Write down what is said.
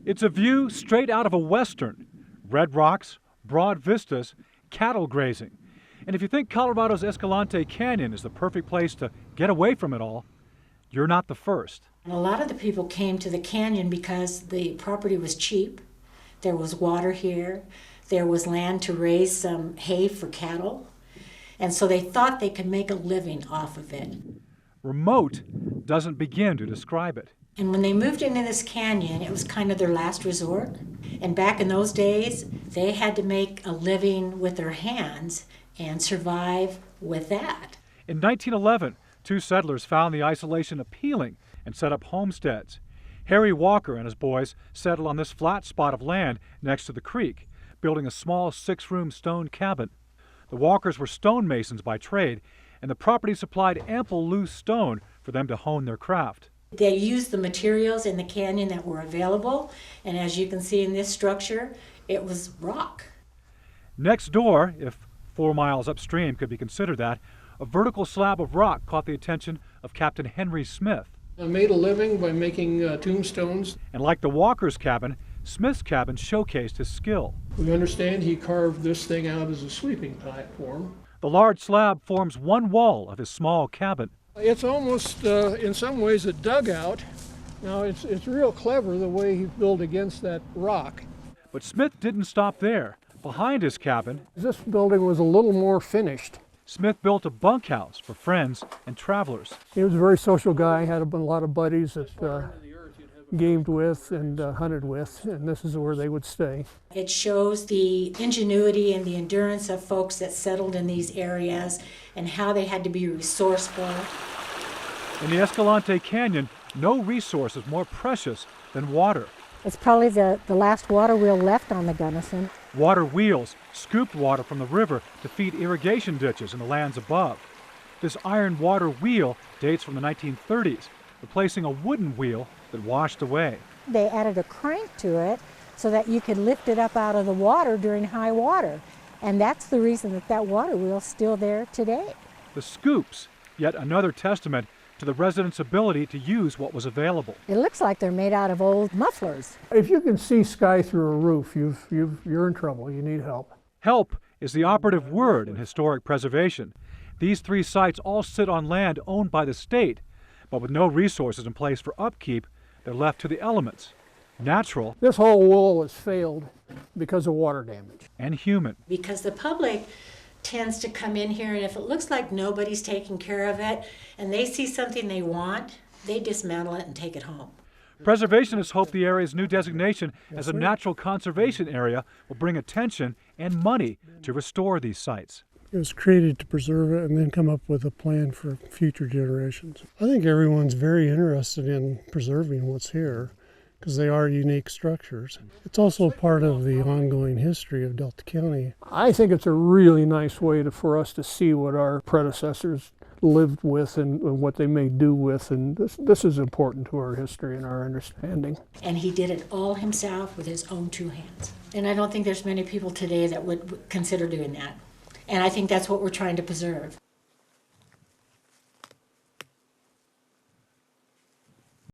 It's a view straight out of a Western. Red rocks, broad vistas, cattle grazing. And if you think Colorado's Escalante Canyon is the perfect place to get away from it all, you're not the first. A lot of the people came to the canyon because the property was cheap. There was water here. There was land to raise some hay for cattle. And so they thought they could make a living off of it. Remote doesn't begin to describe it. And when they moved into this canyon, it was kind of their last resort. And back in those days, they had to make a living with their hands and survive with that. In 1911, two settlers found the isolation appealing and set up homesteads. Harry Walker and his boys settled on this flat spot of land next to the creek, building a small 6-room stone cabin. The Walkers were stonemasons by trade, and the property supplied ample loose stone for them to hone their craft. They used the materials in the canyon that were available, and as you can see in this structure, it was rock. Next door, if 4 miles upstream could be considered that, a vertical slab of rock caught the attention of Captain Henry Smith. I made a living by making tombstones. And like the Walker's cabin, Smith's cabin showcased his skill. We understand he carved this thing out as a sleeping platform. The large slab forms one wall of his small cabin. It's almost, in some ways, a dugout. Now, it's real clever the way he built against that rock. But Smith didn't stop there. Behind his cabin, This building was a little more finished. Smith built a bunkhouse for friends and travelers. He was a very social guy, had a lot of buddies that gamed with and hunted with, and this is where they would stay. It shows the ingenuity and the endurance of folks that settled in these areas and how they had to be resourceful. In the Escalante Canyon, no resource is more precious than water. It's probably the last water wheel left on the Gunnison. Water wheels scooped water from the river to feed irrigation ditches in the lands above. This iron water wheel dates from the 1930s, replacing a wooden wheel that washed away. They added a crank to it so that you could lift it up out of the water during high water. And that's the reason that water wheel's still there today. The scoops, yet another testament to the residents' ability to use what was available. It looks like they're made out of old mufflers. If you can see sky through a roof, you're in trouble. You need help. Help is the operative word in historic preservation. These 3 sites all sit on land owned by the state, but with no resources in place for upkeep, they're left to the elements. Natural. This whole wall has failed because of water damage. And human. Because the public tends to come in here, and if it looks like nobody's taking care of it and they see something they want, they dismantle it and take it home. Preservationists hope the area's new designation as a natural conservation area will bring attention and money to restore these sites. It was created to preserve it and then come up with a plan for future generations. I think everyone's very interested in preserving what's here because they are unique structures. It's also part of the ongoing history of Delta County. I think it's a really nice way for us to see what our predecessors lived with and what they may do with, and this is important to our history and our understanding. And he did it all himself with his own 2 hands. And I don't think there's many people today that would consider doing that. And I think that's what we're trying to preserve.